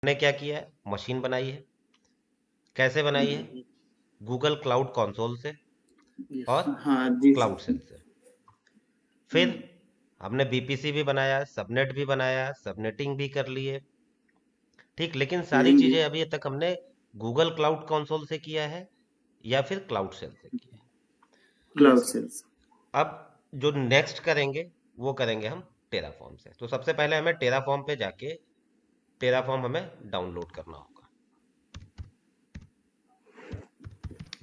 ने क्या किया है, मशीन बनाई है। कैसे बनाई है? गूगल क्लाउड कंसोल से और हाँ जी। क्लाउड सेल से। फिर हमने बीपीसी भी बनाया, सबनेट भी बनाया, सबनेटिंग भी कर लिए। ठीक, लेकिन सारी जी। चीजें अभी तक हमने गूगल क्लाउड कंसोल से किया है या फिर क्लाउड सेल से किया क्लाउड सेल्स। है। अब जो नेक्स्ट करेंगे वो करेंगे हम टेराफॉर्म से। तो सबसे पहले हमें टेराफॉर्म पे जाके टेराफॉर्म हमें डाउनलोड करना होगा।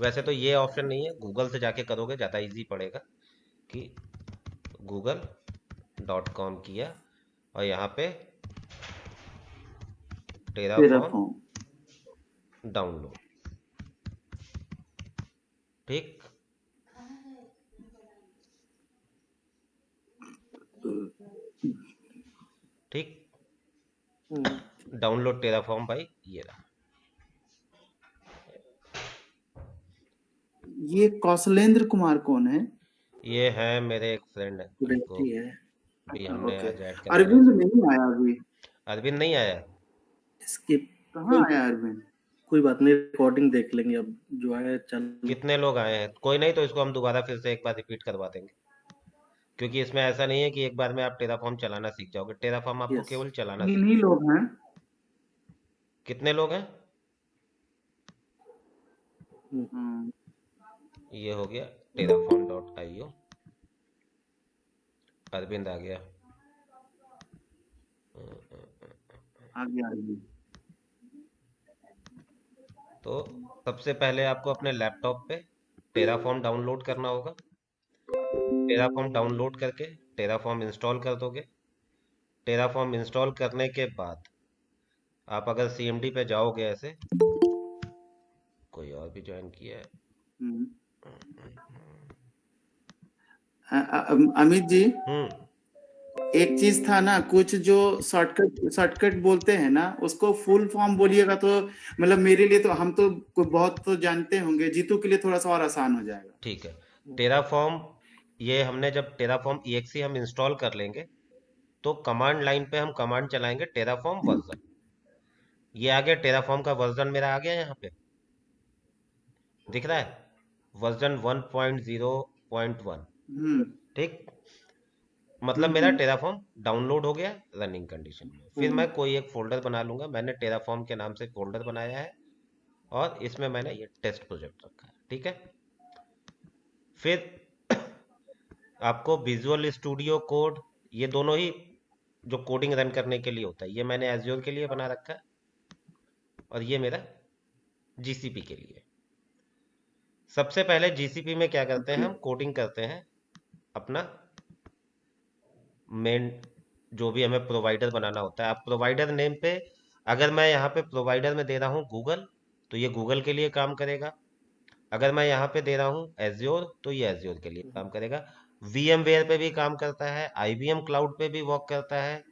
वैसे तो ये ऑप्शन नहीं है, गूगल से जाके करोगे ज़्यादा इजी पड़ेगा कि google.com किया और यहाँ पे टेराफॉर्म टेराफॉर्म। डाउनलोड। ठीक, ठीक, डाउनलोड टेराफॉर्म भाई, ये रहा। ये कौशलेंद्र कुमार कौन है? ये है मेरे एक फ्रेंड है, इनको व्यक्ति है। भी हमने ओके। आज ऐड कराया है अरविंद इसमें। नहीं आया अभी। अरविंद नहीं आया है? स्किप। कहाँ आया अरविंद? कोई बात नहीं, रिकॉर्डिंग देख लेंगे अब, जो आया चल। कितने लोग आए हैं? कोई नहीं, तो इसको हम दोबारा फिर से एक बार रिपीट करवा देंगे, क्योंकि इसमें ऐसा नहीं है कि एक बार में आप टेराफॉर्म चलाना सीख जाओगे। टेराफॉर्म आपको यस। केवल चलाना तीन ही सीखना लोग हैं। है। कितने लोग हैं? हाँ, ये हो गया terraform.io। अरविंद आ गया। आगे आगे। तो सबसे पहले आपको अपने लैपटॉप पे टेराफॉर्म डाउनलोड करना होगा। टेराफॉर्म डाउनलोड करके टेराफॉर्म इंस्टॉल कर दोगे। टेराफॉर्म इंस्टॉल करने के बाद आप अगर सीएमडी पे जाओगे, ऐसे कोई और भी ज्वाइन किया है। हम्म। अमित जी, एक चीज था ना, कुछ जो शॉर्टकट शॉर्टकट बोलते हैं ना, उसको फुल फॉर्म बोलिएगा तो मतलब मेरे लिए तो, हम तो बहुत तो जानते होंगे, जीतू के लिए थोड़ा सा और आसान हो जाएगा। ठीक है। टेराफॉर्म, ये हमने जब टेराफॉर्म EXE हम इंस्टॉल कर लेंगे तो कमांड लाइन पे हम कमांड चलाएंगे टेराफॉर्म वर्जन। ये आ गया, टेराफॉर्म का वर्जन मेरा आ गया यहाँ पे दिख रहा है, वर्जन 1.0.1। हम्म। ठीक, मतलब मेरा टेराफॉर्म डाउनलोड हो गया रनिंग कंडीशन में। फिर मैं कोई एक फोल्डर बना लूंगा। मैंने टेराफॉर्म के नाम से फोल्डर बनाया है और इसमें मैंने ये टेस्ट प्रोजेक्ट रखा है। ठीक है, फिर आपको विजुअल स्टूडियो कोड, ये दोनों ही जो कोडिंग रन करने के लिए होता है, ये मैंने एज्योर के लिए बना रखा है और ये मेरा जीसीपी के लिए। सबसे पहले जीसीपी में क्या करते हैं, हम कोडिंग करते हैं अपना मेन, जो भी हमें प्रोवाइडर बनाना होता है। अब प्रोवाइडर नेम पे अगर मैं यहाँ पे प्रोवाइडर में दे रहा हूँ गूगल, तो ये गूगल के लिए काम करेगा। अगर मैं यहाँ पे दे रहा हूँ एज्योर, तो ये एज्योर के लिए काम करेगा। VMware पे भी काम करता है, IBM क्लाउड पे भी वर्क करता है।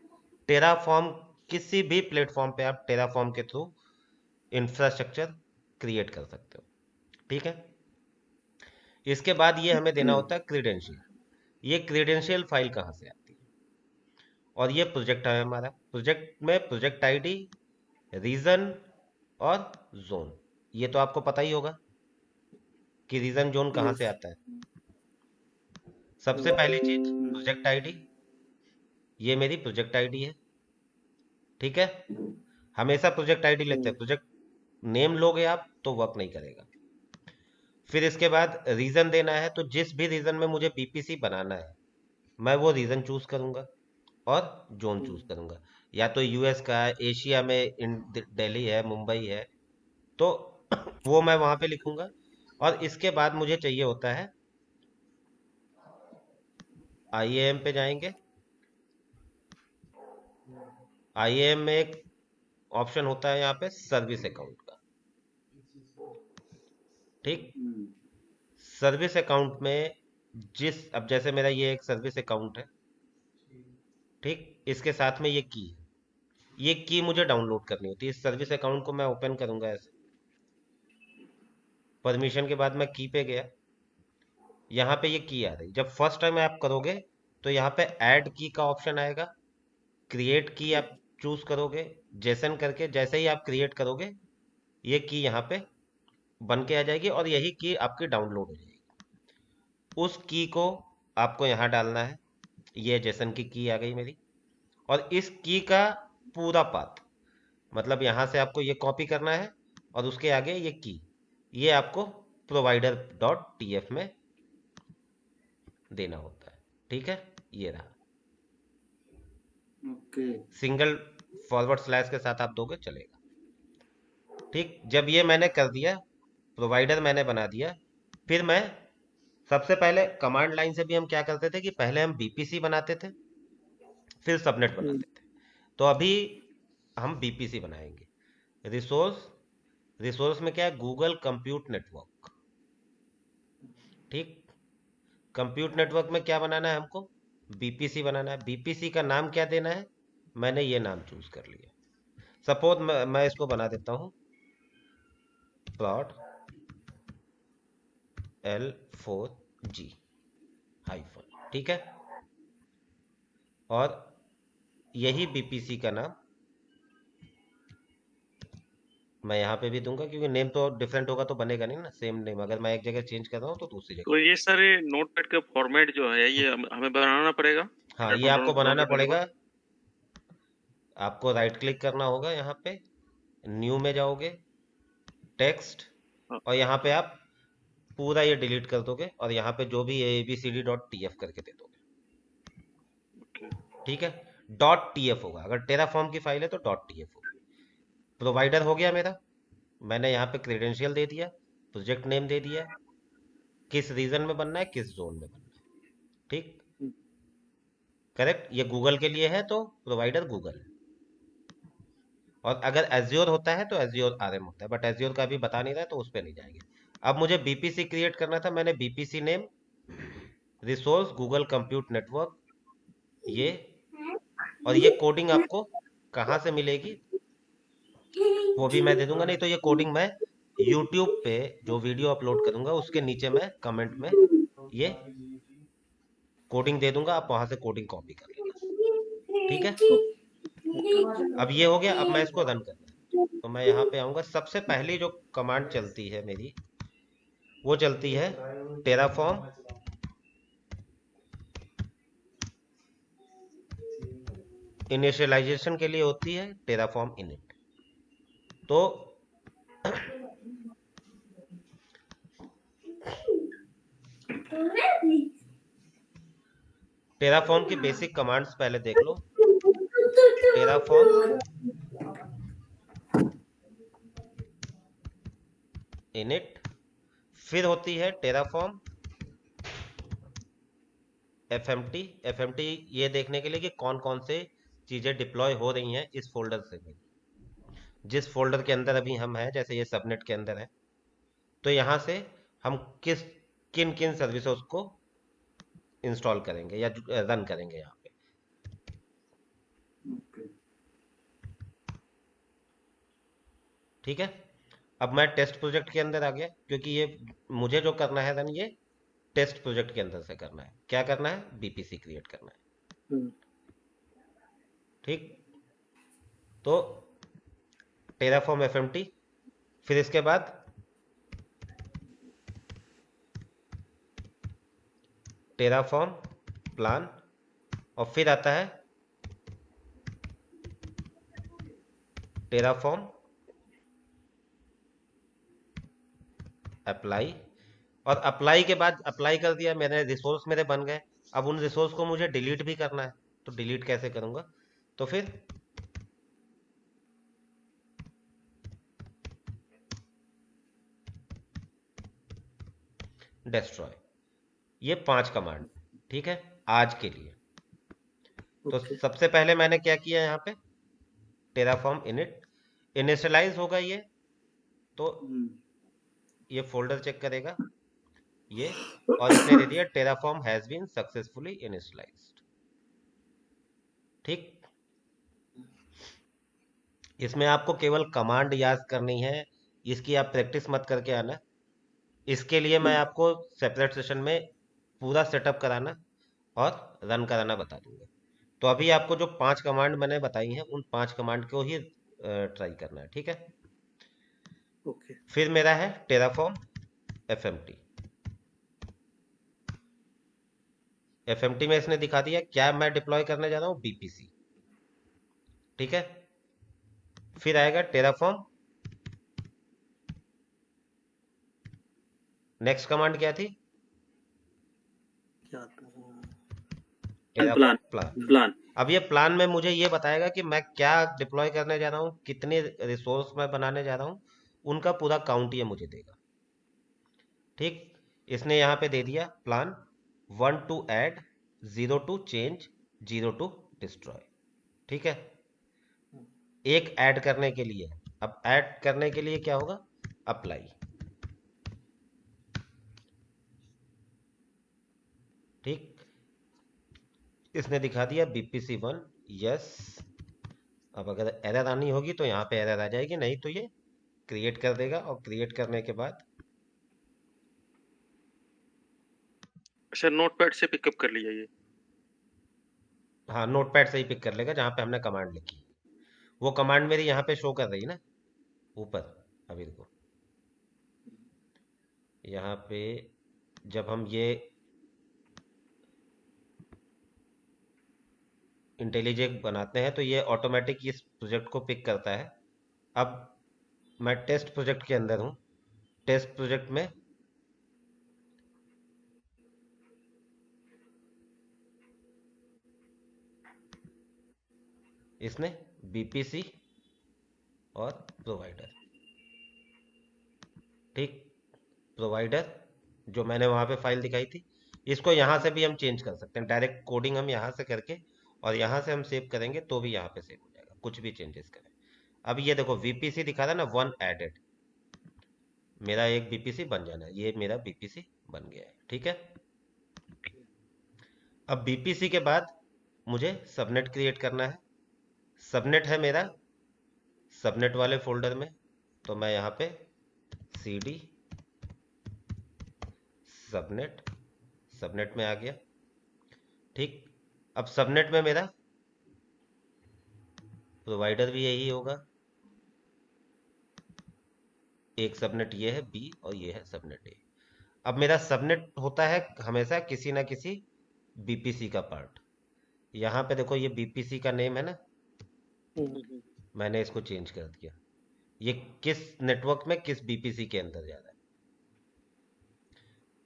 टेराफॉर्म, किसी भी प्लेटफॉर्म पे आप टेराफॉर्म के थ्रू इंफ्रास्ट्रक्चर क्रिएट कर सकते हो। ठीक है, इसके बाद ये हमें देना होता है क्रीडेंशियल। ये क्रीडेंशियल फाइल कहाँ से आती है? और ये प्रोजेक्ट है हमारा। प्रोजेक्ट में प्रोजेक्ट आईडी, रीजन और जोन, ये तो आपको पता ही होगा कि रीजन जोन कहाँ से आता है। सबसे पहली चीज प्रोजेक्ट आईडी, ये मेरी प्रोजेक्ट आईडी है। ठीक है, हमेशा प्रोजेक्ट आईडी लेते हैं, प्रोजेक्ट नेम लोगे आप तो वर्क नहीं करेगा। फिर इसके बाद रीजन देना है, तो जिस भी रीजन में मुझे बीपीसी बनाना है मैं वो रीजन चूज करूंगा और जोन चूज करूंगा। या तो यूएस का है, एशिया में दिल्ली है, मुंबई है, तो वो मैं वहां पे लिखूंगा। और इसके बाद मुझे चाहिए होता है, आईएएम पे जाएंगे। आईएएम में एक ऑप्शन होता है यहाँ पे सर्विस अकाउंट का। ठीक, सर्विस अकाउंट में अब जैसे मेरा ये एक सर्विस अकाउंट है। ठीक, इसके साथ में ये की है, ये की मुझे डाउनलोड करनी होती है। इस सर्विस अकाउंट को मैं ओपन करूंगा ऐसे, परमिशन के बाद मैं की पे गया, यहाँ पे ये की आ रही। जब फर्स्ट टाइम आप करोगे तो यहाँ पे ऐड की का ऑप्शन आएगा, क्रिएट की आप चूज करोगे जेसन करके, जैसे ही आप क्रिएट करोगे ये की यहाँ पे बन के आ जाएगी और यही की आपकी डाउनलोड हो जाएगी। उस की को आपको यहाँ डालना है, ये जेसन की आ गई मेरी। और इस की का पूरा पाथ, मतलब यहाँ से आपको ये कॉपी करना है और उसके आगे ये की, ये आपको provider.tf में देना होता है। ठीक है, ये रहा। ओके, सिंगल फॉरवर्ड स्लैश के साथ आप दोगे चलेगा। ठीक, जब ये मैंने कर दिया, प्रोवाइडर मैंने बना दिया, फिर मैं सबसे पहले कमांड लाइन से भी हम क्या करते थे कि पहले हम बीपीसी बनाते थे, फिर सबनेट बनाते थे। तो अभी हम बीपीसी बनाएंगे। रिसोर्स में क्या है, गूगल कंप्यूट नेटवर्क। ठीक, कंप्यूट नेटवर्क में क्या बनाना है हमको, बीपीसी बनाना है। बीपीसी का नाम क्या देना है, मैंने ये नाम चूज कर लिया। सपोज मैं इसको बना देता हूं प्लॉट L4G हाइफन, ठीक है। और यही बीपीसी का नाम मैं यहाँ पे भी दूंगा, क्योंकि नेम तो डिफरेंट होगा तो बनेगा नहीं ना सेम नेम। अगर मैं एक जगह चेंज कर रहा हूँ तो दूसरी जगह। तो ये सारे नोटपैड का फॉर्मेट जो है ये हमें बनाना पड़ेगा। हाँ, ये आपको बनाना पड़ेगा। आपको राइट क्लिक करना होगा, यहाँ पे न्यू में जाओगे, टेक्स्ट, और यहाँ पे आप पूरा ये डिलीट कर दोगे और यहाँ पे जो भी abcd.tf करके दे दोगे। ठीक है, .tf होगा। अगर टेराफॉर्म की फाइल है तो .tf होगी। प्रोवाइडर हो गया मेरा, मैंने यहाँ पे क्रेडेंशियल दे दिया, प्रोजेक्ट नेम दे दिया, किस रीजन में बनना है, किस जोन में बनना है। ठीक, करेक्ट। ये गूगल के लिए है तो प्रोवाइडर गूगल है, और अगर एज्योर होता है तो एज्योर आरएम होता है, बट एज्योर का अभी बता नहीं रहा है तो उस पर नहीं जाएंगे। अब मुझे बीपीसी क्रिएट करना था, मैंने BPC name resource Google compute network, ये, और ये कोडिंग आपको कहाँ से मिलेगी वो भी मैं दे दूंगा। नहीं तो ये कोडिंग मैं यूट्यूब पे जो वीडियो अपलोड करूंगा उसके नीचे मैं कमेंट में ये कोडिंग दे दूंगा, आप वहां से कोडिंग कॉपी कर लेना। ठीक है, अब ये हो गया। अब मैं इसको रन करना, तो मैं यहाँ पे आऊंगा। सबसे पहली जो कमांड चलती है मेरी वो चलती है टेराफॉर्म इनिशियलाइजेशन के लिए होती है टेराफॉर्म इनिट। तो टेराफॉर्म की बेसिक कमांड्स पहले देख लो। टेराफॉर्म इनिट, फिर होती है टेराफॉर्म एफएमटी। एफएमटी ये देखने के लिए कि कौन कौन से चीजें डिप्लॉय हो रही हैं इस फोल्डर से भी, जिस फोल्डर के अंदर अभी हम हैं, जैसे ये सबनेट के अंदर है, तो यहां से हम किन किन सर्विसेज को इंस्टॉल करेंगे या रन करेंगे यहाँ पे। ठीक है, अब मैं टेस्ट प्रोजेक्ट के अंदर आ गया, क्योंकि ये मुझे जो करना है रन, ये टेस्ट प्रोजेक्ट के अंदर से करना है। क्या करना है, बीपीसी क्रिएट करना है। ठीक, तो टेराफॉर्म एफएमटी, फिर इसके बाद टेराफॉर्म प्लान, और फिर आता है टेराफॉर्म अप्लाई। और अप्लाई के बाद, अप्लाई कर दिया मैंने, रिसोर्स मेरे बन गए। अब उन रिसोर्स को मुझे डिलीट भी करना है, तो डिलीट कैसे करूंगा, तो फिर डेस्ट्रॉय। ये 5 कमांड, ठीक है, आज के लिए। तो सबसे पहले मैंने क्या किया, यहाँ पे टेराफॉर्म इनिट इनिशियलाइज होगा ये, तो ये फोल्डर चेक करेगा ये, और इसने दे दिया Terraform has been successfully initialized. ठीक, इसमें आपको केवल कमांड याद करनी है, इसकी आप प्रैक्टिस मत करके आना। इसके लिए मैं आपको सेपरेट सेशन में पूरा सेटअप कराना और रन कराना बता दूंगा। तो अभी आपको जो 5 कमांड मैंने बताई हैं उन 5 कमांड को ही ट्राई करना है, ठीक है। ओके। फिर मेरा है टेराफॉर्म एफएमटी। एफएमटी में इसने दिखा दिया क्या मैं डिप्लॉय करने जा रहा हूँ, बीपीसी, ठीक है। फिर आएगा टेराफॉर्म, नेक्स्ट कमांड क्या थी, क्या था? Terraform plan. अब ये प्लान में मुझे ये बताएगा कि मैं क्या डिप्लॉय करने जा रहा हूँ, कितने रिसोर्स मैं बनाने जा रहा हूँ, उनका पूरा काउंट ये मुझे देगा, ठीक। इसने यहाँ पे दे दिया plan 1 to add, 0 to change, 0 to destroy, ठीक है। एक ऐड करने के लिए, अब ऐड करने के लिए क्या होगा, अप्लाई, ठीक। इसने दिखा दिया BPC1 यस। अब अगर एरर आनी होगी तो यहाँ पे एरर आ जाएगी, नहीं तो ये क्रिएट कर देगा, और क्रिएट करने के बाद अच्छा, नोटपैड से पिकअप कर लिया ये। हाँ, नोटपैड से ही पिक कर लेगा जहाँ पे हमने कमांड लिखी। वो कमांड मेरी यहाँ पे शो कर रही है ना ऊपर, अभी देखो यहाँ पे जब हम ये इंटेलिजेंट बनाते हैं तो ये ऑटोमेटिक इस प्रोजेक्ट को पिक करता है। अब मैं टेस्ट प्रोजेक्ट के अंदर हूँ, टेस्ट प्रोजेक्ट में इसने बीपीसी और प्रोवाइडर, ठीक। प्रोवाइडर जो मैंने वहाँ पे फाइल दिखाई थी, इसको यहाँ से भी हम चेंज कर सकते हैं, डायरेक्ट कोडिंग हम यहाँ से करके और यहाँ से हम सेव करेंगे तो भी यहाँ पे सेव हो जाएगा, कुछ भी चेंजेस करें। अब ये देखो बीपीसी दिखा था ना 1 एडेड, मेरा एक बीपीसी बन जाना है, ये मेरा बीपीसी बन गया है, ठीक है। अब बीपीसी के बाद मुझे सबनेट क्रिएट करना है। सबनेट है मेरा सबनेट वाले फोल्डर में, तो मैं यहाँ पे cd सबनेट, सबनेट में आ गया, ठीक। अब सबनेट में मेरा प्रोवाइडर भी यही होगा, एक सबनेट ये है बी और ये है सबनेट ए। अब मेरा सबनेट होता है हमेशा किसी ना किसी बीपीसी का पार्ट। यहाँ पे देखो ये बीपीसी का नेम है ना, मैंने इसको चेंज कर दिया, ये किस नेटवर्क में किस बीपीसी के अंदर जा रहा है।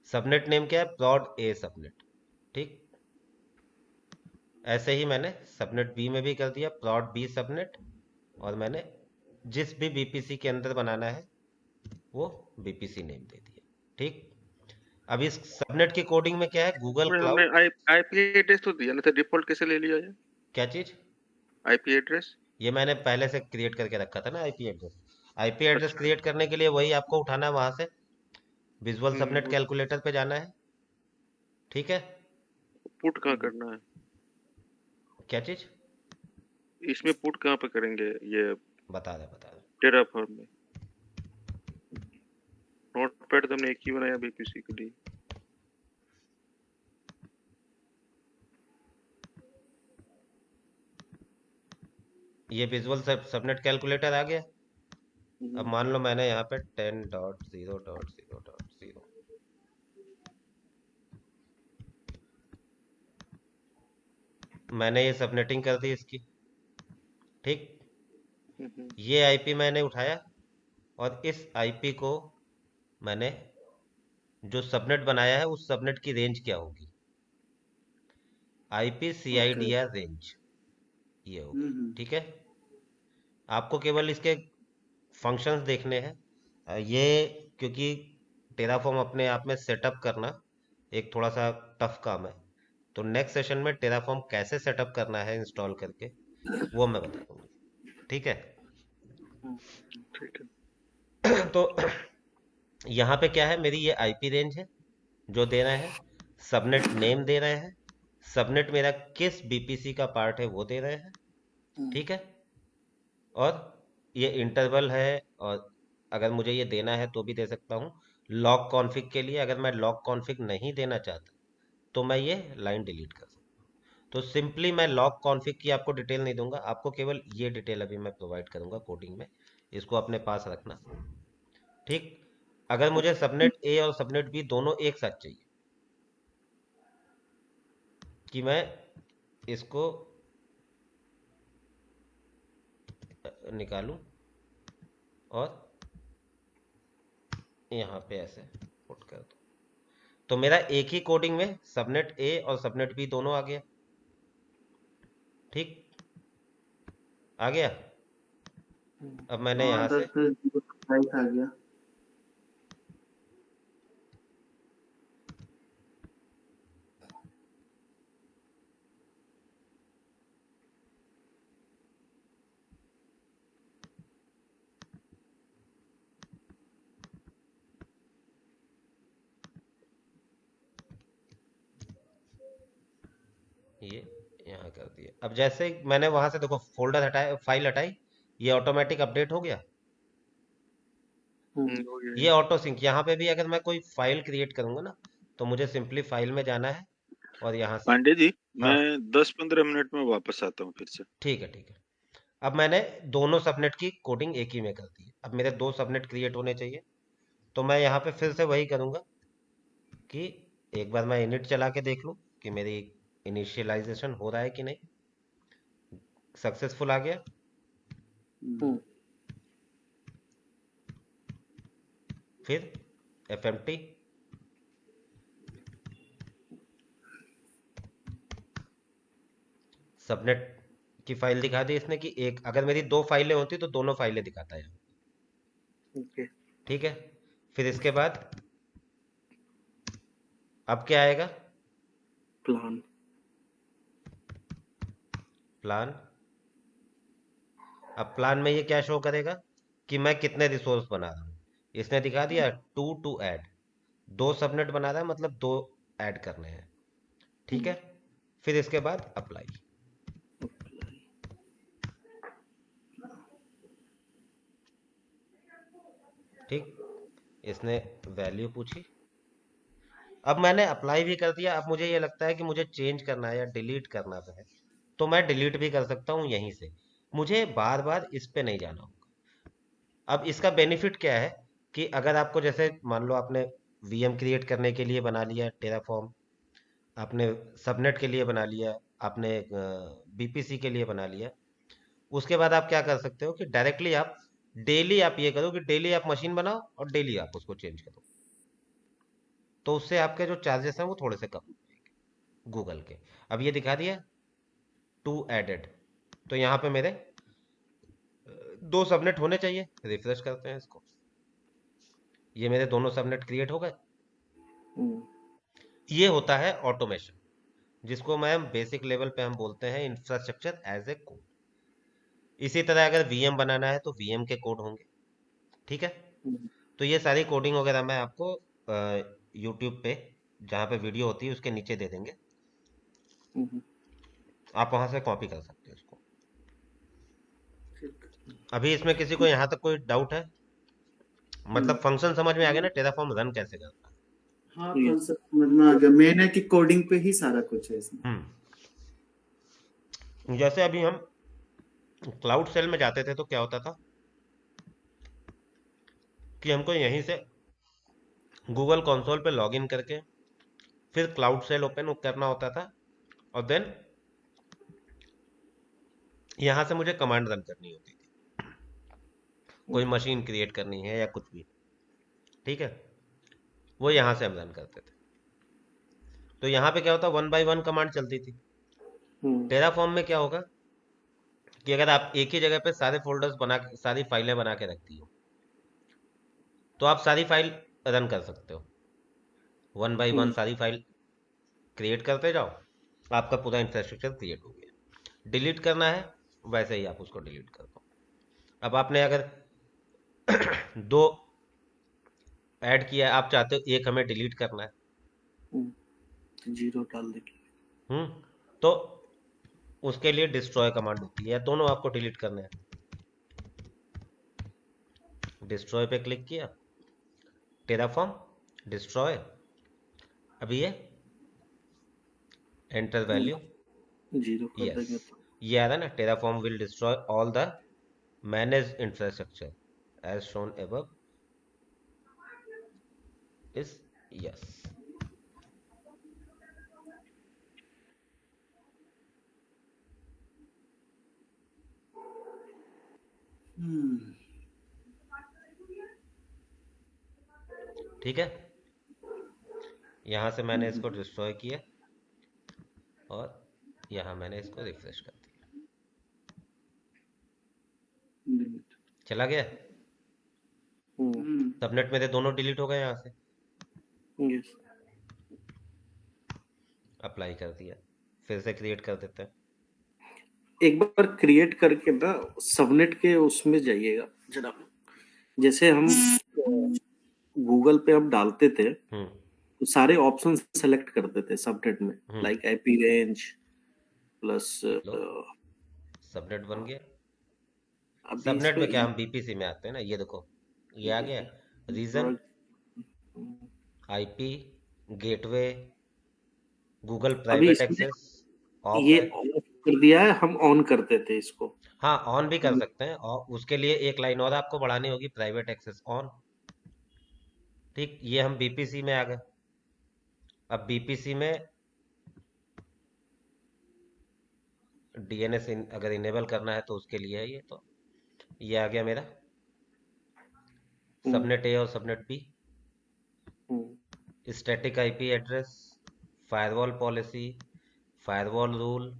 सबनेट नेम क्या है, प्रॉड ए सबनेट, ठीक। ऐसे ही मैंने सबनेट बी में भी कर दिया प्रॉड बी सबनेट, और मैंने जिस भी बीपीसी के अंदर बनाना है वो बीपीसी नेम दे दिया, ठीक। अब इस सबनेट की कोडिंग में क्या है, गूगल क्लाउड। हमने आईपी एड्रेस तो दिया ना, तो डिफॉल्ट कैसे ले लिया ये क्या चीज, आईपी एड्रेस? ये मैंने पहले से क्रिएट करके रखा था ना आईपी एड्रेस। आईपी एड्रेस अच्छा। क्रिएट करने के लिए वही आपको उठाना है वहां से, विजुअल सबनेट कैलकुलेटर पे जाना है, ठीक है। पुट कहाँ करना है क्या चीज, इसमें, पुट कहाँ पे करेंगे ये? बता रहे टेराफॉर्म में नोटपैड तो हमने एक ही बनाया बीपीसी के लिए। ये विजुअल सबनेट कैलकुलेटर आ गया। अब मान लो मैंने यहाँ पे 10.0.0.0 मैंने ये सबनेटिंग कर दी इसकी, ठीक। ये आईपी मैंने उठाया और इस आईपी को मैंने जो सबनेट बनाया है उस सबनेट की रेंज क्या होगी, IPCIDR रेंज ये होगी, ठीक है। आपको केवल इसके फंक्शंस देखने हैं, ये क्योंकि टेराफॉर्म अपने आप में सेटअप करना एक थोड़ा सा टफ काम है, तो नेक्स्ट सेशन में टेराफॉर्म कैसे सेटअप करना है इंस्टॉल करके वो मैं बता दूंगा, ठीक है। ठीक है। तो यहाँ पे क्या है, मेरी ये आईपी रेंज है जो दे रहे हैं, सबनेट नेम दे रहे हैं, सबनेट मेरा किस बीपीसी का पार्ट है वो दे रहे हैं, ठीक है। और ये इंटरवल है, और अगर मुझे ये देना है तो भी दे सकता हूँ। लॉग कॉन्फ़िग के लिए अगर मैं लॉग कॉन्फ़िग नहीं देना चाहता तो मैं ये लाइन डिलीट कर सकता हूँ। तो सिंपली मैं लॉग कॉन्फ़िग की आपको डिटेल नहीं दूंगा, आपको केवल ये डिटेल अभी मैं प्रोवाइड करूंगा कोडिंग में, इसको अपने पास रखना। ठीक, अगर मुझे सबनेट ए और सबनेट बी दोनों एक साथ चाहिए कि मैं इसको निकालूं और यहाँ पे ऐसे पुट कर दूं, तो मेरा एक ही कोडिंग में सबनेट ए और सबनेट बी दोनों आ गया। ठीक, आ गया। अब मैंने यहाँ से आ गया। ये यहाँ कर दिया। अब जैसे मैंने वहां से देखो फोल्डर हटाया, फाइल हटाई, ये ऑटोमेटिक अपडेट हो गया। हो गया ये ऑटो सिंक, यहाँ पे भी अगर मैं कोई फाइल क्रिएट करूंगा ना, तो मुझे सिंपली फाइल में जाना है और यहाँ से। पांडे जी, हाँ मैं 10-15 मिनट में वापस आता हूँ फिर से। ठीक है, ठीक है। अब मैंने दोनों सबनेट की कोडिंग एक ही में कर दी है। अब मेरे 2 सबनेट क्रिएट होने चाहिए, तो मैं यहाँ पे फिर से वही करूँगा कि एक बार मैं इनिट चला के देख लूँ कि मेरी इनिशियलाइजेशन हो रहा है कि नहीं। सक्सेसफुल आ गया। फिर fmt सबनेट की फाइल दिखा दी इसने कि एक, अगर मेरी 2 फाइलें होती तो दोनों फाइलें दिखाता है। ओके। ठीक है, फिर इसके बाद अब क्या आएगा? प्लान। प्लान। अब प्लान में ये क्या शो करेगा कि मैं कितने रिसोर्स बना रहा हूँ। इसने दिखा दिया 2 टू ऐड, 2 सबनेट बना रहा है, मतलब 2 ऐड करने हैं। ठीक है, फिर इसके बाद अप्लाई। ठीक, इसने वैल्यू पूछी। अब मैंने अप्लाई भी कर दिया। अब मुझे ये लगता है कि मुझे चेंज करना है या डिलीट करना है, तो मैं डिलीट भी कर सकता हूँ यहीं से, मुझे बार बार इस पे नहीं जाना होगा। अब इसका बेनिफिट क्या है कि अगर आपको, जैसे मान लो आपने वीएम क्रिएट करने के लिए बना लिया टेराफॉर्म, आपने सबनेट के लिए बना लिया, आपने बीपीसी के लिए बना लिया, उसके बाद आप क्या कर सकते हो कि डायरेक्टली आप डेली आप ये करो कि डेली आप मशीन बनाओ और डेली आप उसको चेंज करो, तो उससे आपके जो चार्जेस हैं वो थोड़े से कम हो जाएंगे गूगल के। अब ये दिखा दिया 2 एडेड, तो यहाँ पे मेरे 2 सबनेट होने चाहिए। रिफ्रेश करते हैं इसको, ये मेरे दोनों सबनेट क्रिएट हो गए। ये होता है ऑटोमेशन, जिसको मैं बेसिक लेवल पे हम बोलते हैं इंफ्रास्ट्रक्चर एज ए कोड। इसी तरह अगर वीएम बनाना है तो वीएम के कोड होंगे। ठीक है, तो ये सारी कोडिंग वगैरह मैं आपको यूट्यूब पे जहाँ पे वीडियो होती है उसके नीचे दे देंगे, आप वहां से कॉपी कर सकते हो इसको। अभी इसमें किसी को यहाँ तक कोई डाउट है? मतलब फंक्शन समझ में आ गया ना, टेराफॉर्म रन कैसे करता है? हाँ, कॉन्सेप्ट समझ में आ गया। मेन है कि कोडिंग पे ही सारा कुछ है इसमें। जैसे अभी हम क्लाउड सेल में जाते थे तो क्या होता था कि हमको यहीं से गूगल कंसोल पे लॉगिन करके फिर क्लाउड सेल ओपन करना होता था, और देन यहां से मुझे कमांड रन करनी होती थी, कोई मशीन क्रिएट करनी है या कुछ भी। ठीक है, वो यहां से हम रन करते थे। तो यहाँ पे क्या होता, 1 बाय 1 कमांड चलती थी। टेराफॉर्म में क्या होगा कि अगर आप एक ही जगह पे सारे फोल्डर्स बना के, सारी फाइलें बना के रखती हो, तो आप सारी फाइल रन कर सकते हो। 1 बाय 1 सारी फाइल क्रिएट करते जाओ, आपका पूरा इंफ्रास्ट्रक्चर क्रिएट हो गया। डिलीट करना है वैसे ही आप उसको डिलीट कर दो। अब आपने अगर 2 ऐड किया है, आप चाहते हो एक हमें डिलीट करना है, 0 डाल देंगे। तो उसके लिए डिस्ट्रॉय कमांड होती है, दोनों आपको डिलीट करने हैं। डिस्ट्रॉय पे क्लिक किया, टेराफॉर्म डिस्ट्रॉय, अभी ये एंटर वैल्यू जीरो कर यस, देंगे तो ये आ रहा ना, Terraform will destroy all the manage infrastructure as shown above is yes. ठीक है, यहां से मैंने इसको डिस्ट्रॉय किया और यहां मैंने इसको रिफ्रेश कर दिया, चला गया। सबनेट मेरे दोनों डिलीट हो गए यहां से, यस। अप्लाई कर दिया, फिर से क्रिएट कर देते हैं। एक बार क्रिएट करके ना सबनेट के उसमें जाइएगा जरा, जैसे हम गूगल पे हम डालते थे तो सारे ऑप्शन सेलेक्ट करते थे सबनेट में, like IP range plus subnet बन गया। अभी सबनेट में क्या, हम बीपीसी में आते हैं ना, ये देखो ये आ गया, रीजन, आईपी, गेटवे, गूगल अभी प्राइवेट इसमें एक्सेस ऑफ ये है। ऑफ कर दिया है, हम ऑन करते थे इसको। हाँ, ऑन भी कर सकते हैं, और उसके लिए एक लाइन और आपको बढ़ानी होगी, प्राइवेट एक्सेस ऑन। ठीक, ये हम बीपीसी में आ गए। अब बीपीसी में डीएनएस अगर इनेबल करना है तो उसके लिए है ये, तो ये आ गया मेरा सबनेट ए और subnet B. Static IP address, firewall policy, firewall rule,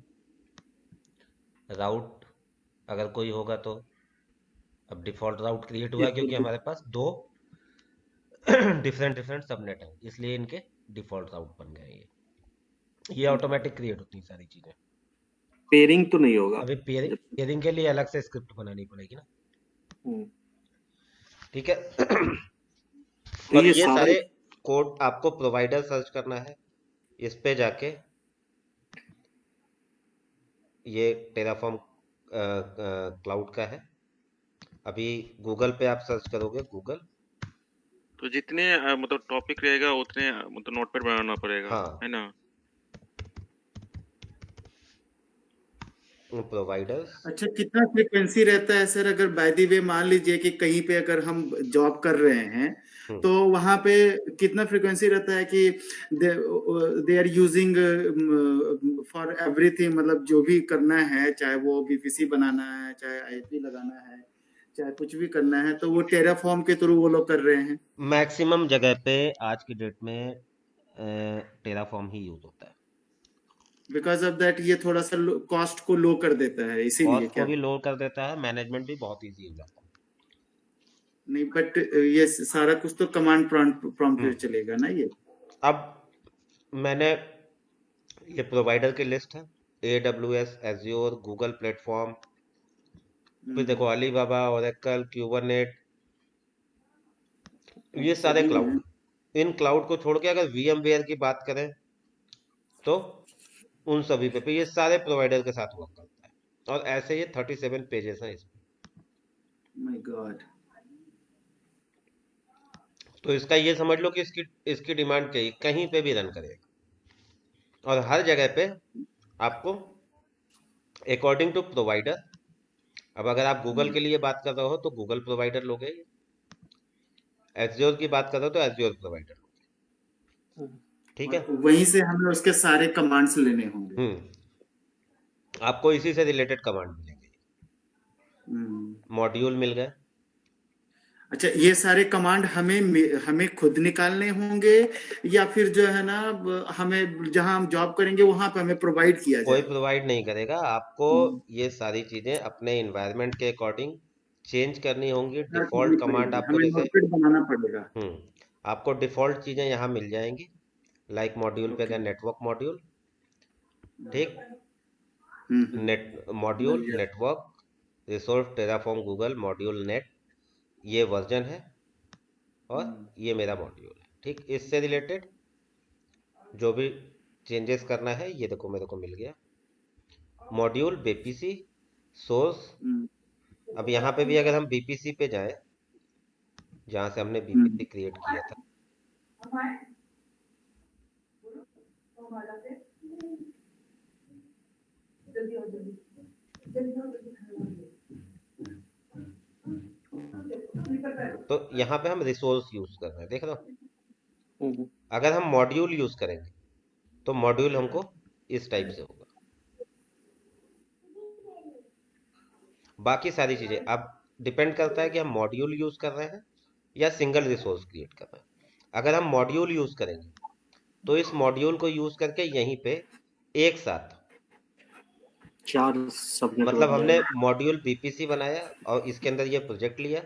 route अगर कोई होगा तो। अब डिफॉल्ट राउट क्रिएट हुआ क्योंकि हमारे पास दो डिफरेंट सबनेट हैं, इसलिए इनके डिफॉल्ट राउट बन गए। ये ऑटोमेटिक क्रिएट होती है सारी चीजें। पेयरिंग तो नहीं होगा अभी पेयरिंग के लिए अलग से स्क्रिप्ट बनानी पड़ेगी ना। ठीक है। तो और ये ये सारे कोड आपको प्रोवाइडर सर्च करना है, इस पे जाके ये टेराफॉर्म क्लाउड का है। अभी गूगल पे आप सर्च करोगे, गूगल, तो जितने मतलब टॉपिक रहेगा उतने मतलब नोटपैड बनाना पड़ेगा, हाँ, है ना? प्रोवाइडर्स। अच्छा, कितना फ्रीक्वेंसी रहता है सर? अगर बाय द वे मान लीजिए कि कहीं पे अगर हम जॉब कर रहे हैं तो वहां पे कितना फ्रीक्वेंसी रहता है कि they are using for everything, मतलब जो भी करना है, चाहे वो बीपीसी बनाना है, चाहे आईपी लगाना है, चाहे कुछ भी करना है, तो वो टेराफॉर्म के थ्रू वो लोग कर रहे हैं। मैक्सिमम जगह पे आज की डेट में टेराफॉर्म ही यूज होता है। बिकॉज ऑफ दैट ये थोड़ा सा कॉस्ट को लो कर देता है, इसीलिए कॉस्ट को क्या? भी लो कर देता है, मैनेजमेंट भी बहुत इजी हो जाता है। नहीं, बट ये सारा कुछ तो कमांड प्रॉम्प्ट पे चलेगा ना ये। अब मैंने ये प्रोवाइडर की लिस्ट है, AWS, एज्योर, गूगल प्लेटफॉर्म, फिर देखो अलीबाबा, ओरेकल, क्यूबरनेट, ये सारे सभी क्लाउड। हैं। इन क्लाउड को छोड़ के अगर VMware की बात करें तो उन सभी पे ये सारे प्रोवाइडर के साथ वर्क करता है। और ऐसे ये 37 पेजेस हैं इसमें। My God. तो इसका ये समझ लो कि इसकी डिमांड कहीं पे भी रन करेगा, और हर जगह पे आपको अकॉर्डिंग टू प्रोवाइडर। अब अगर आप गूगल के लिए बात कर रहे हो तो गूगल प्रोवाइडर लोगे, एज्योर की बात कर रहे हो तो एज्योर प्रोवाइडर। ठीक है, वहीं से हमें उसके सारे कमांड्स लेने होंगे। आपको इसी से रिलेटेड कमांड मिलेंगे, मॉड्यूल मिल गए। अच्छा, ये सारे कमांड हमें हमें खुद निकालने होंगे या फिर जो है ना, हमें जहां हम जॉब करेंगे वहां पे हमें प्रोवाइड किया कोई जाए? प्रोवाइड नहीं करेगा आपको, ये सारी चीजें अपने इन्वायरमेंट के अकॉर्डिंग चेंज करनी होंगी। डिफॉल्ट कमांड आपको, हमें जैसे नोटपैड बनाना पड़ेगा। आपको डिफॉल्ट चीजें यहाँ मिल जाएंगी, लाइक मॉड्यूल पे गए, नेटवर्क मॉड्यूल, ठीक, net module, network resource, Terraform, Google module net, ये वर्जन है, और ये मेरा मॉड्यूल है। ठीक, इससे रिलेटेड जो भी चेंजेस करना है, ये देखो मेरे को मिल गया, मॉड्यूल बीपीसी सोर्स। अब यहाँ पे भी अगर हम बीपीसी पे जाएं, जहां से हमने बीपीसी क्रिएट किया था, तो यहाँ पे हम रिसोर्स यूज कर रहे हैं, देख रहे हो। अगर हम मॉड्यूल यूज करेंगे तो मॉड्यूल हमको इस टाइप से होगा। बाकी सारी चीजें अब डिपेंड करता है कि हम मॉड्यूल यूज कर रहे हैं या सिंगल रिसोर्स क्रिएट कर रहे हैं। अगर हम मॉड्यूल यूज करेंगे तो इस मॉड्यूल को यूज करके यहीं पे एक साथ 4 सबनेट मतलब हमने मॉड्यूल बीपीसी बनाया और इसके अंदर ये प्रोजेक्ट लिया।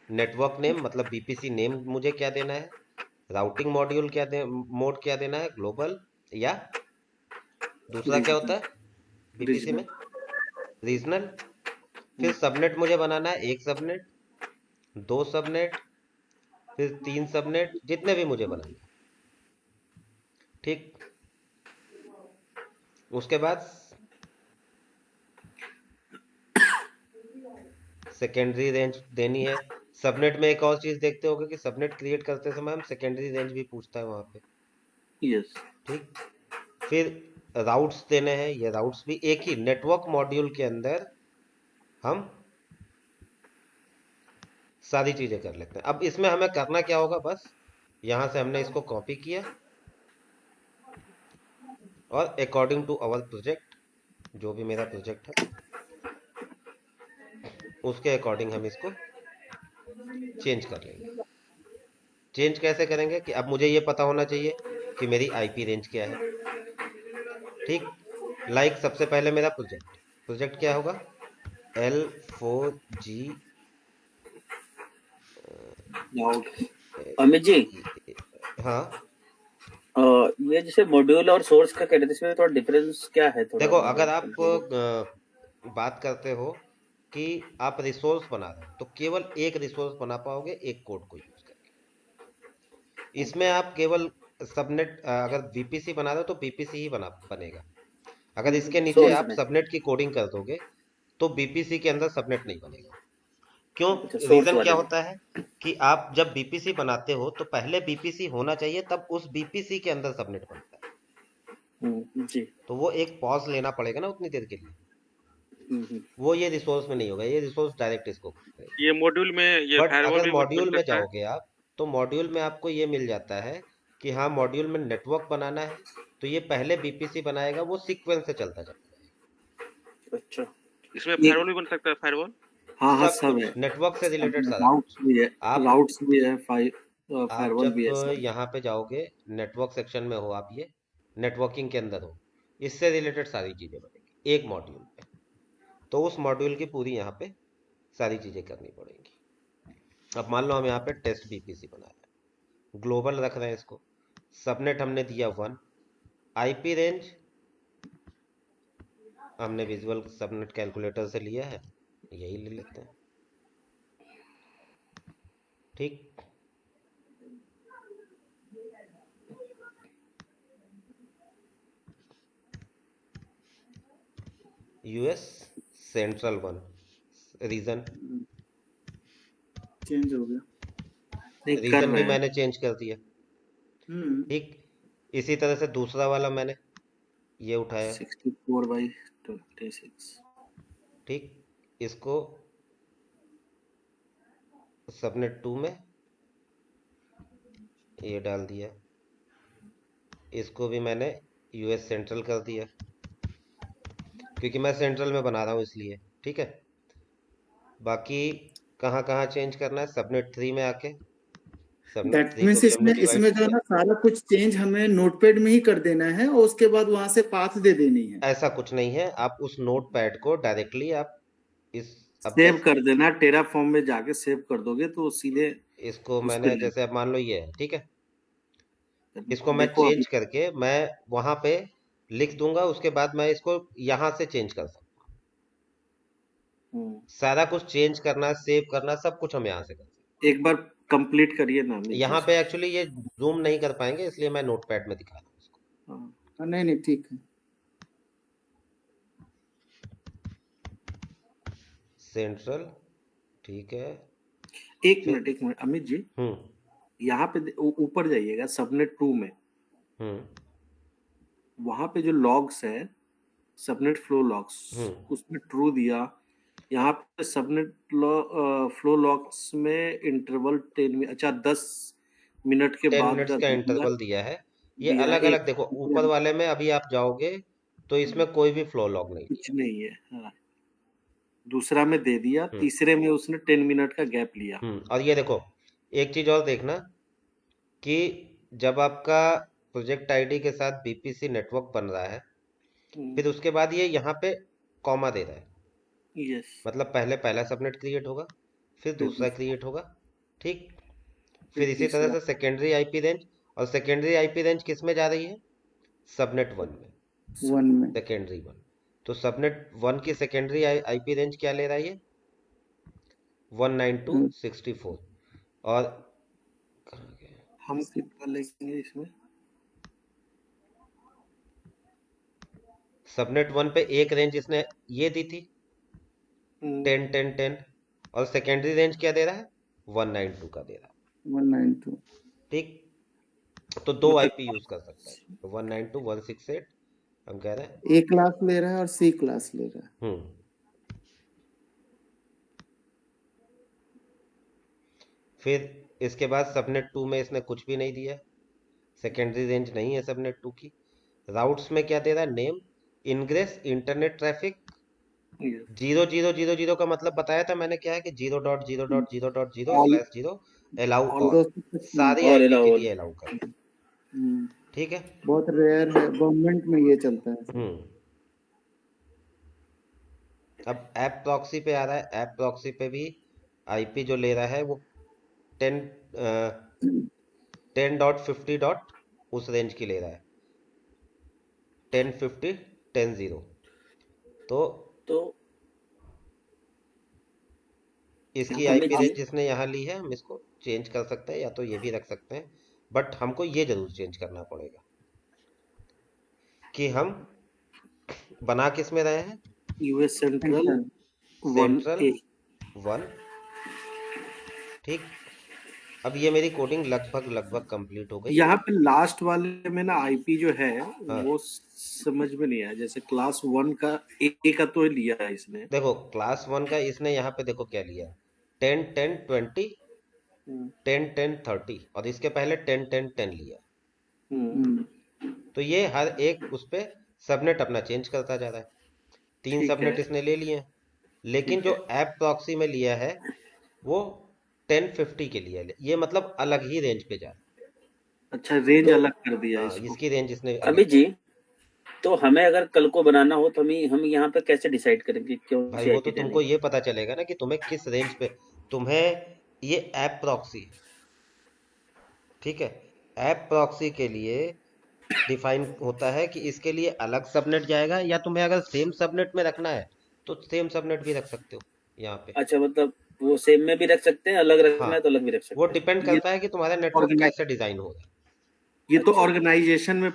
नेटवर्क नेम मतलब बीपीसी नेम मुझे क्या देना है, राउटिंग मॉड्यूल क्या मोड क्या देना है, ग्लोबल या दूसरा क्या होता है बीपीसी में, रीजनल। फिर सबनेट मुझे बनाना है, एक सबनेट, 2 सबनेट, फिर 3 सबनेट, जितने भी मुझे बनाने, ठीक। उसके बाद सेकेंडरी रेंज देनी है। सबनेट में एक और चीज देखते होगे कि सबनेट क्रिएट करते समय हम सेकेंडरी रेंज भी पूछता है वहां पे, यस, ठीक। फिर राउट्स देने हैं, ये राउट्स भी एक ही नेटवर्क मॉड्यूल के अंदर हम सारी चीजें कर लेते हैं। अब इसमें हमें करना क्या होगा, बस यहां से हमने इसको कॉपी किया और अकॉर्डिंग टू आवर प्रोजेक्ट, जो भी मेरा प्रोजेक्ट है उसके अकॉर्डिंग हम इसको चेंज कर लेंगे। चेंज कैसे करेंगे कि अब मुझे ये पता होना चाहिए कि मेरी आईपी रेंज क्या है, ठीक। लाइक सबसे पहले मेरा प्रोजेक्ट क्या होगा, L4G। अमित जी, हाँ ये जैसे मॉड्यूल और सोर्स का कह रहे थे, इसमें थोड़ा डिफरेंस क्या है? थोड़ा देखो, अगर आप बात करते हो कि आप रिसोर्स बना रहे हो तो केवल एक रिसोर्स बना पाओगे एक कोड को यूज करके। इसमें आप केवल सबनेट, अगर बीपीसी बना रहे हो तो बीपीसी ही बनेगा। अगर इसके नीचे आप सबनेट की कोडिंग कर दोगे तो बीपीसी के अंदर सबनेट नहीं बनेगा। क्यों? रीजन क्या होता है कि आप जब बीपीसी बनाते हो तो पहले बीपीसी होना चाहिए, तब उस बीपीसी के अंदर सबनेट बनता है। जी। तो वो एक पॉज लेना पड़ेगा ना उतनी देर के लिए, वो ये रिसोर्स में नहीं होगा, ये रिसोर्स डायरेक्ट इसको ये मॉड्यूल में ये बट फायरवॉल अगर भी मॉड्यूल बन में सकता है। जाओगे आप तो मॉड्यूल में आपको ये मिल जाता है कि हाँ मॉड्यूल में नेटवर्क बनाना है तो ये पहले बीपीसी बनाएगा, वो सीक्वेंस से चलता जाता है। अच्छा, इसमें फायरवॉल भी बन सकता है, फायरवॉल। हाँ सब है, नेटवर्क से रिलेटेड सारा राउट्स भी है, आप राउट्स भी है, आप फायरवॉल भी है जब सब। यहाँ पे जाओगे नेटवर्क सेक्शन में हो, आप ये नेटवर्किंग के अंदर हो, इससे रिलेटेड सारी चीजें बनेगी एक मॉड्यूल पे। तो उस मॉड्यूल की पूरी यहाँ पे सारी चीजें करनी पड़ेंगी। अब मान लो हम यहाँ पे टेस्ट बीपीसी बना रहे हैं, ग्लोबल रख रहे हैं इसको, सबनेट हमने दिया 1, आईपी रेंज हमने विजुअल सबनेट कैलकुलेटर से लिया है, यही ले लेते हैं, ठीक। यूएस सेंट्रल 1, रीजन चेंज हो गया, रीजन भी मैंने चेंज कर दिया, ठीक। इसी तरह से दूसरा वाला मैंने ये उठाया 64/26, ठीक। इसको सबनेट 2 में ये डाल दिया, इसको भी मैंने यूएस सेंट्रल कर दिया क्योंकि मैं सेंट्रल में बना रहा हूँ इसलिए, ठीक है। बाकी कहाँ कहाँ चेंज करना है, सबनेट 3 में आके दैट मींस इसमें जो है ना सारा कुछ चेंज हमें नोटपैड में ही कर देना है और उसके बाद वहां से पाथ दे देनी है। ऐसा कुछ नहीं है, आप उस नोटपैड को डायरेक्टली आप इस सेव कर देना, टेराफॉर्म में जाके सेव कर दोगे तो सीधे इसको मैंने जैसे अब मान लो ये है, ठीक है, इसको मैं चेंज करके मैं वहां पे लिख दूंगा, उसके बाद मैं इसको यहां से चेंज कर सकता हूँ। सारा कुछ चेंज करना, सेव करना, सब कुछ हम यहाँ से कर सकते। एक बार कंप्लीट करिए ना। यहाँ पे एक्चुअली ये जूम नहीं कर पाएंगे, इसलिए मैं नोटपैड में दिखा रहा हूँ इसको। नहीं ठीक है। सेंट्रल, ठीक है। एक मिनट अमित जी, यहाँ पे ऊपर जाइएगा सबनेट 2 में, वहां पे जो लॉग्स है सबनेट फ्लो लॉक्स, उसमें ट्रू दिया। यहाँ पे सबनेट फ्लो लॉक्स में इंटरवल 10 मिनट के 10 बाद मिनट्स का का दिया इंटरवल दिया है। ये दिया है अलग अलग देखो, ऊपर एक वाले में अभी आप जाओगे तो इसमें कोई भी फ्लो लॉग नहीं कुछ दिया। नहीं है। हाँ, दूसरा में दे दिया, तीसरे में उसने 10 मिनट का गैप लिया। और ये देखो, एक चीज और देखना कि जब आपका प्रोजेक्ट आईडी के साथ बीपीसी नेटवर्क बन रहा है, फिर उसके बाद ये यहाँ पे कॉमा दे रहा है, यस, मतलब पहले पहला सबनेट क्रिएट होगा, फिर फिर दूसरा क्रिएट होगा, ठीक। फिर फिर इसी तरह तीसरा से सेकेंडरी आईपी रेंज, और सेकेंडरी आईपी रेंज किस में जा रही है? सबनेट 1 में, 1 में। सेकेंडरी 1। तो सबनेट 1 की सेकेंडरी आईपी रेंज क्या ले रहा है? ये 192.64। और हम कितना लेंगे इसमें? सबनेट 1 पे एक रेंज इसने ये दी थी 10 10 10, और सेकेंडरी रेंज क्या दे रहा है? 192 का दे रहा है, 192 ठीक। तो दो मतलब आईपी यूज कर सकता है, तो 192 168 हम कह रहे हैं। ए क्लास ले रहा है और सी क्लास ले रहा है। फिर इसके बाद सबनेट 2 में इसने कुछ भी नहीं दिया, सेकेंडरी रेंज नहीं है सबनेट 2 की। राउट्स में क्या दे रहा है? Name, ingress, internet traffic. 0000 का मतलब बताया था मैंने, क्या है कि 0.0.0.0/0 अलाउ ऑल ऑल, सारी और आईपी के अलाउ लिए अलाउ कर, ठीक है। बहुत रेयर है, गवर्नमेंट में ये चलता है। अब ऐप प्रॉक्सी पे आ रहा है। ऐप प्रॉक्सी पे भी आईपी जो ले रहा है वो 10.50. उस रेंज की ले रहा है, 10.50 10.0। तो इसकी आईपी रेंज जिसने यहाँ ली है, हम इसको चेंज कर सकते हैं, या तो ये भी रख सकते हैं, बट हमको ये जरूर चेंज करना पड़ेगा कि हम बना किस में रहे हैं? यूएस सेंट्रल 1, ठीक। अब ये मेरी कोडिंग लगभग कंप्लीट हो गई। यहाँ पे लास्ट वाले में ना आईपी जो है हाँ। वो समझ में नहीं आया। जैसे क्लास 1 का ए का तो लिया है इसने। देखो क्लास 1 का इसने यहाँ पे देखो क्या लिया, 10 10 20 10 10 30, और इसके पहले 10 10 10 लिया। तो ये हर एक उस पे सबनेट अपना चेंज करता जा रहा है। 3 सबनेट इसने ले लिए हैं, लेकिन जो ऐप प्रॉक्सी में लिया है वो 1050 के लिए ये मतलब अलग ही रेंज पे जा रहा है। अच्छा, रेंज अलग कर दिया हाँ, इसको। इसकी रेंज इसने अभी जी, तो हमें अगर कल को बनाना हो तो हम यहाँ पे कैसे डिसाइड करेंगे क्यों भाई, सी वो आईपी तो देनी तुमको है? ये पता चलेगा ना कि तुम्हें किस रेंज पे, तुम्हें ये ऐप प्रॉक्सी है, ठीक है। ऐप प्रॉक्सी के लिए डिफाइन होता है कि इसके लिए अलग सबनेट जाएगा, या तुम्हें अगर सेम सबनेट में रखना है तो सेम सबनेट भी रख सकते हो यहाँ पे। अच्छा, मतलब वो सेम में भी रख सकते हैं, अलग रखना हाँ, है तो अलग भी रख वो सकते हैं। डिपेंड करता है कि तुम्हारा नेटवर्क कैसे डिजाइन हो रहा है। ये तो ऑर्गेनाइजेशन में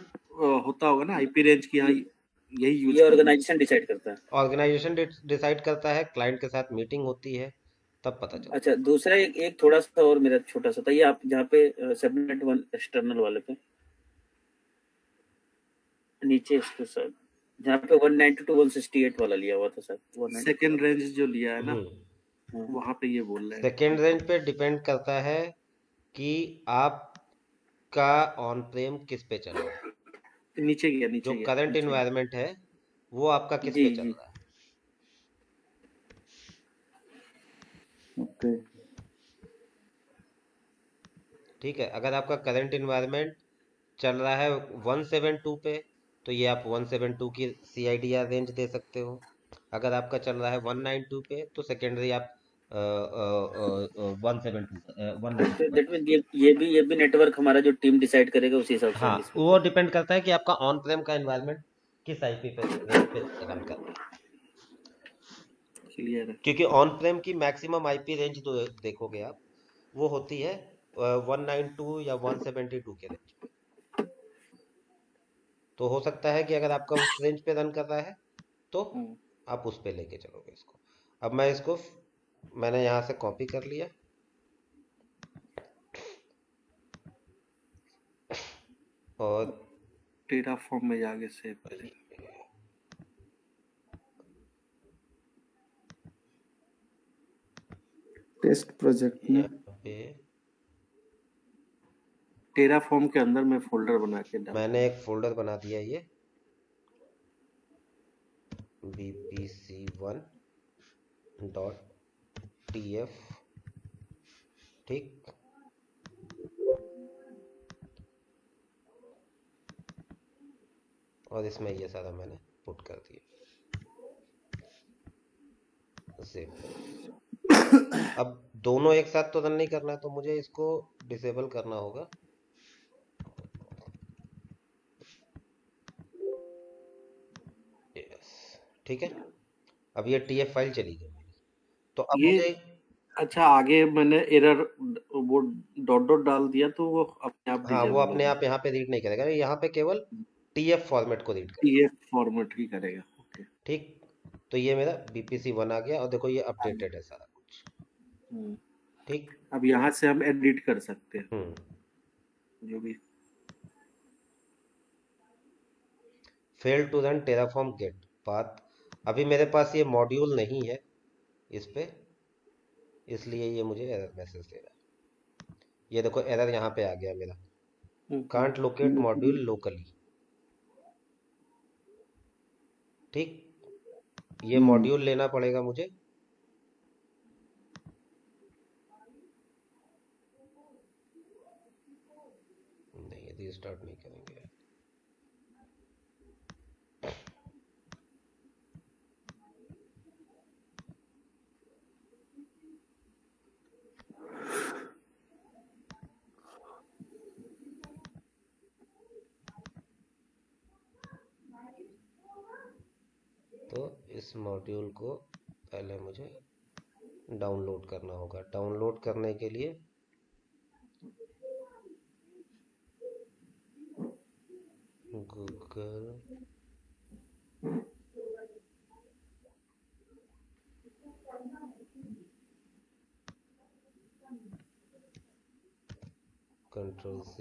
होता होगा ना आईपी रेंज की। यहाँ यही यूज ये ऑर्गेनाइजेशन डिसाइड करता है। ऑर्गेनाइजेशन डिसाइड करता है, क्लाइंट के साथ मीटिंग होती है, तब पता चलता अच्छा, दूसरा एक थोड़ा सा और मेरा छोटा सा था, ये आप जहाँ पे सबनेट 1 एक्सटर्नल वाले पे नीचे इसके साथ जहाँ पे 192 168 वाला लिया हुआ था सर, सेकंड रेंज जो लिया है ना, वहां पे ये बोल रहे हैं। सेकेंड रेंज पे डिपेंड करता है कि आपका ऑन प्रेम किस पे चल रहा है। नीचे गया, जो करंट इन्वायरमेंट है वो आपका किस पे चल रहा है। ओके, ठीक है, अगर आपका करंट इन्वायरमेंट चल रहा है 172 पे, तो ये आप 172 की CIDR रेंज दे सकते हो। अगर आपका चल रहा है 192 पे, तो सेकेंडरी आप 172 दैट मीन ये भी नेटवर्क हमारा जो टीम डिसाइड करेगा उसी हिसाब से। हाँ, वो डिपेंड करता है कि आपका ऑन प्रेम का एनवायरनमेंट किस आईपी पे रन कर रहा है। क्लियर है। क्योंकि ऑन प्रेम की मैक्सिमम आईपी रेंज तो देखोगे आप, वो होती है 192 या 172 के रेंज पे। तो हो सकता है कि अगर आपका उस रेंज पे रन कर रहा है तो आप उस पे लेके चलोगे इसको। अब मैंने यहाँ से कॉपी कर लिया और टेराफॉर्म में जाके सेव करें। टेस्ट प्रोजेक्ट में यहाँ पे टेराफॉर्म के अंदर मैं फोल्डर बना के डाल, मैंने एक फोल्डर बना दिया, ये bpc1.tf, ठीक। और इसमें ये सारा मैंने पुट कर दिया सेव। अब दोनों एक साथ तो रन नहीं करना, तो मुझे इसको डिसेबल करना होगा। ठीक है, अब ये टीएफ फाइल चली गई मेरी। तो अब ये मुझे अच्छा, आगे मैंने एरर वो डॉट डॉट डाल दिया तो वो अपने आप हाँ, वो डिसेबल अपने आप यहाँ पे रीड नहीं करेगा, यहाँ पे केवल टीएफ फॉर्मेट को रीड करेगा। ये फॉर्मेट ही करेगा, ओके। ठीक, तो ये मेरा bpc1 आ गया, और देखो ये अपडेटेड है सारा कुछ। ठीक, अब यहाँ से हम एडिट कर सकते हैं जो भी। Fail to run Terraform get path. अभी मेरे पास ये मॉड्यूल नहीं है इस पे, इसलिए ये मुझे एरर मैसेज दे रहा है। ये देखो एरर यहाँ पे आ गया मेरा, कांट लोकेट मॉड्यूल लोकली। ठीक, ये मॉड्यूल लेना पड़ेगा मुझे। नहीं, रीस्टार्ट नहीं करेंगे। तो इस मॉड्यूल को पहले मुझे डाउनलोड करना होगा। डाउनलोड करने के लिए गूगल Ctrl+C।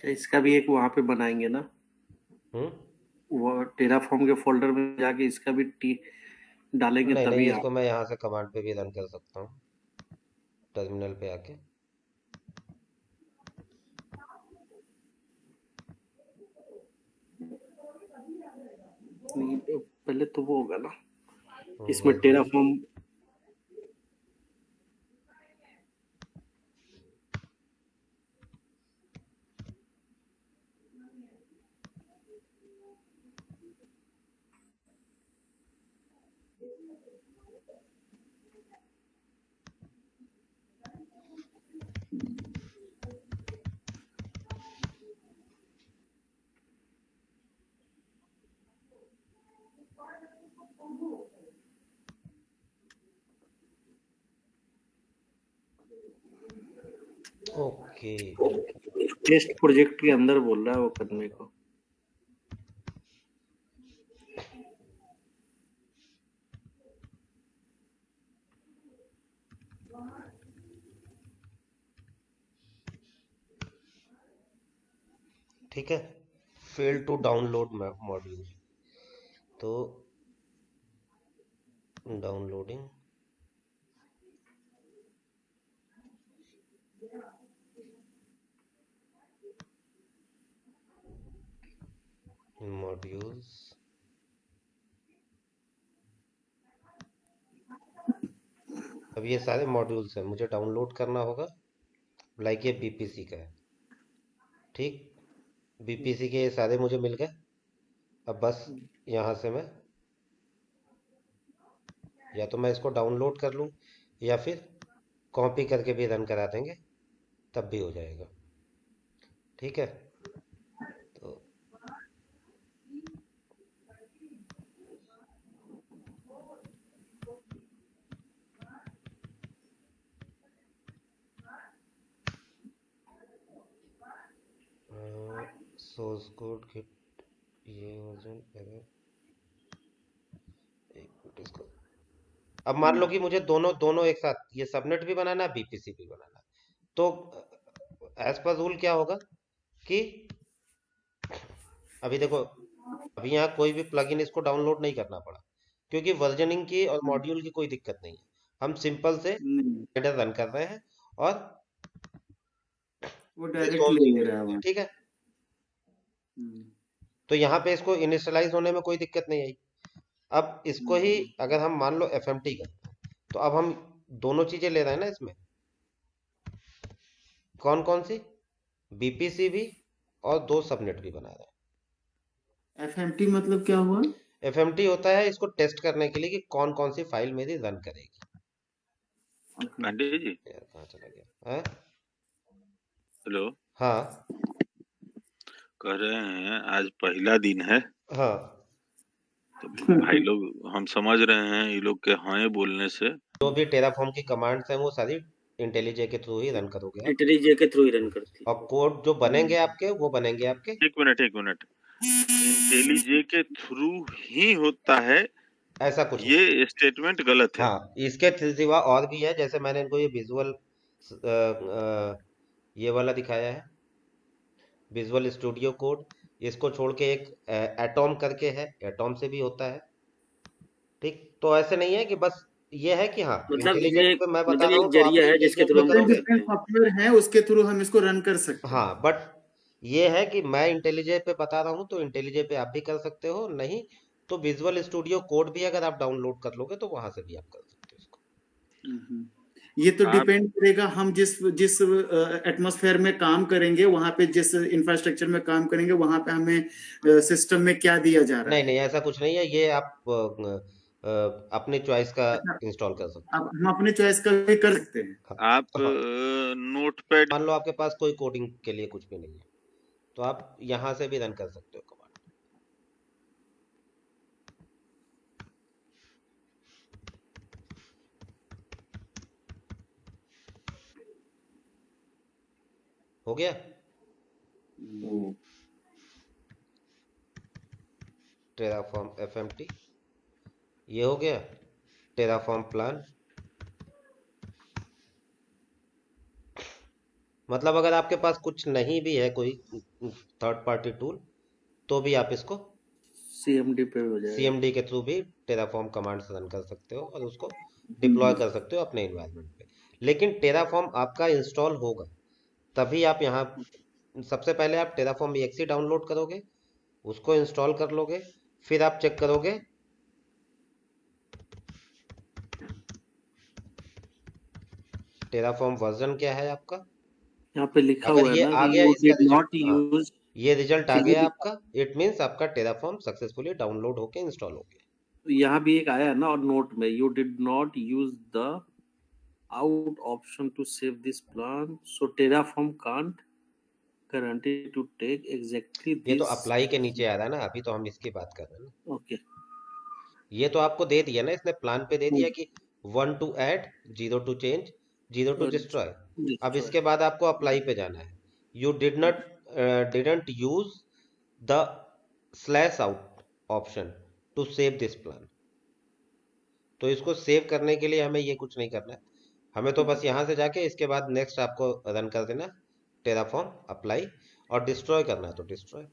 इसका भी एक वहाँ पे बनाएंगे ना, वो टेराफॉर्म के फोल्डर में जाके इसका भी टी डालेंगे नहीं तभी नहीं, इसको मैं यहाँ से कमांड पे भी रन कर सकता हूँ, टर्मिनल पे आके। पहले तो वो होगा ना, इसमें टेराफॉर्म ओके। टेस्ट प्रोजेक्ट के अंदर बोल रहा है वो करने को। ठीक है, फेल टू डाउनलोड मॉड्यूल, तो डाउनलोडिंग मॉड्यूल्स। अब ये सारे मॉड्यूल्स हैं, मुझे डाउनलोड करना होगा। लाइक ये बीपीसी का है, ठीक, बीपीसी के ये सारे मुझे मिल गए। अब बस यहाँ से मैं या तो मैं इसको डाउनलोड कर लूँ, या फिर कॉपी करके भी रन करा देंगे, तब भी हो जाएगा। ठीक है, तो सोर्स कोड गिट, ये वर्जन एरर, एक मिनट इसको। अब मान लो कि मुझे दोनों एक साथ, ये सबनेट भी बनाना है, बीपीसी भी बनाना है, तो एज पर रूल क्या होगा कि अभी देखो, अभी यहाँ कोई भी प्लगइन इसको डाउनलोड नहीं करना पड़ा, क्योंकि वर्जनिंग की और मॉड्यूल की कोई दिक्कत नहीं है। हम सिंपल से नहीं, प्रोवाइडर रन कर रहे हैं और वो डायरेक्ट ले रहा है वहाँ। ठीक है। तो यहाँ पे इसको इनिशियलाइज होने में कोई दिक्कत नहीं आई। अब इसको ही अगर हम मान लो FMT का, तो अब हम दोनों चीजें ले रहे हैं ना इसमें, कौन कौन सी, BPC भी और 2 सबनेट भी बना रहे हैं। FMT मतलब क्या हुआ? FMT होता है इसको टेस्ट करने के लिए कि कौन कौन सी फाइल मेरी रन करेगी। पांडे जी यार कहाँ चला गया है? हेलो, हाँ कह रहे हैं आज पहला दिन है, हाँ, तो भाई लोग हम समझ रहे हैं ये लोग के हाँ बोलने से जो भी टेराफॉर्म की कमांड्स हैं वो सारी इंटेलीजे के थ्रू ही रन करोगे आप, इंटेलीजे के थ्रू ही रन करती है। और कोड जो बनेंगे आपके वो बनेंगे आपके। एक मिनट इंटेलीजे के थ्रू ही होता है, ऐसा कुछ ये स्टेटमेंट गलत है। हाँ, इसके सिवा और भी है, जैसे मैंने इनको ये विजुअल ये वाला दिखाया है, विजुअल स्टूडियो कोड, इसको छोड़ के एक एटॉम करके है, एटॉम से भी होता है। ठीक, तो ऐसे नहीं है कि बस ये है कि हाँ मतलब इंटेलिजेंट पे मैं बता मतलब रहा हूँ एक तो आप जरिया है जिसके थ्रू हम कर करोगे। सकते हैं। सॉफ्टवेयर है उसके थ्रू हम इसको रन कर सकते हैं। हाँ, बट ये है कि मैं इंटेलिजे पे बता रहा हूँ तो इंटेलिजे पे आप भी कर सकते हो, नहीं तो विजुअल स्टूडियो कोड भी अगर आप डाउनलोड कर लोगे तो वहां से भी आप कर सकते हो इसको। ये तो डिपेंड करेगा हम जिस जिस एटमॉस्फेयर में काम करेंगे, वहां पे जिस इंफ्रास्ट्रक्चर में काम करेंगे, वहां पे हमें सिस्टम में क्या दिया जा रहा है। नहीं नहीं, ऐसा कुछ नहीं है, ये आप अपने चॉइस का इंस्टॉल कर सकते अब हम अपने चॉइस का भी कर सकते हैं। हो। आप नोटपैड, मान लो आपके पास कोई कोडिंग के लिए कुछ भी नहीं है तो आप यहाँ से भी रन कर सकते हो कमांड। हो गया टेराफॉर्म FMT, ये हो गया टेराफॉर्म प्लान। मतलब अगर आपके पास कुछ नहीं भी है कोई थर्ड पार्टी टूल तो भी आप इसको CMD पे हो जाएगा। CMD के थ्रू भी टेराफॉर्म कमांड्स रन कर सकते हो और उसको डिप्लॉय कर सकते हो अपने इन्वायरमेंट पे। लेकिन टेराफॉर्म आपका इंस्टॉल होगा तभी आप यहाँ, सबसे पहले आप टेराफॉर्म exe डाउनलोड करोगे, उसको इंस्टॉल कर लोगे, फिर आप चेक करोगे टेराफॉर्म वर्जन क्या है आपका। यहाँ पे लिखा अगर हुआ है ये ना आ कि गया you इसका did not रिजल्ट, use, ये रिजल्ट आ गया आपका, इट मींस आपका टेराफॉर्म सक्सेसफुली डाउनलोड होके इंस्टॉल हो गया। यहाँ भी एक आया है ना, और नोट में you did not use the out option to save this plan, so Terraform can't guarantee to take exactly ये तो this. अप्लाई के नीचे आ रहा है ना, अभी तो हम इसकी बात कर रहे हैं ना। ओके, ये तो आपको दे दिया ना इसने, प्लान पे दे दिया कि 1 to add, 0 to change, 0 to destroy. अब इसके बाद आपको अप्लाई पे जाना है। You didn't use the /out option to save this plan. तो इसको सेव करने के लिए हमें ये कुछ नहीं करना है, हमें तो बस यहाँ से जाके इसके बाद नेक्स्ट आपको रन कर देना टेराफॉर्म अप्लाई, और डिस्ट्रॉय करना है तो डिस्ट्रॉय।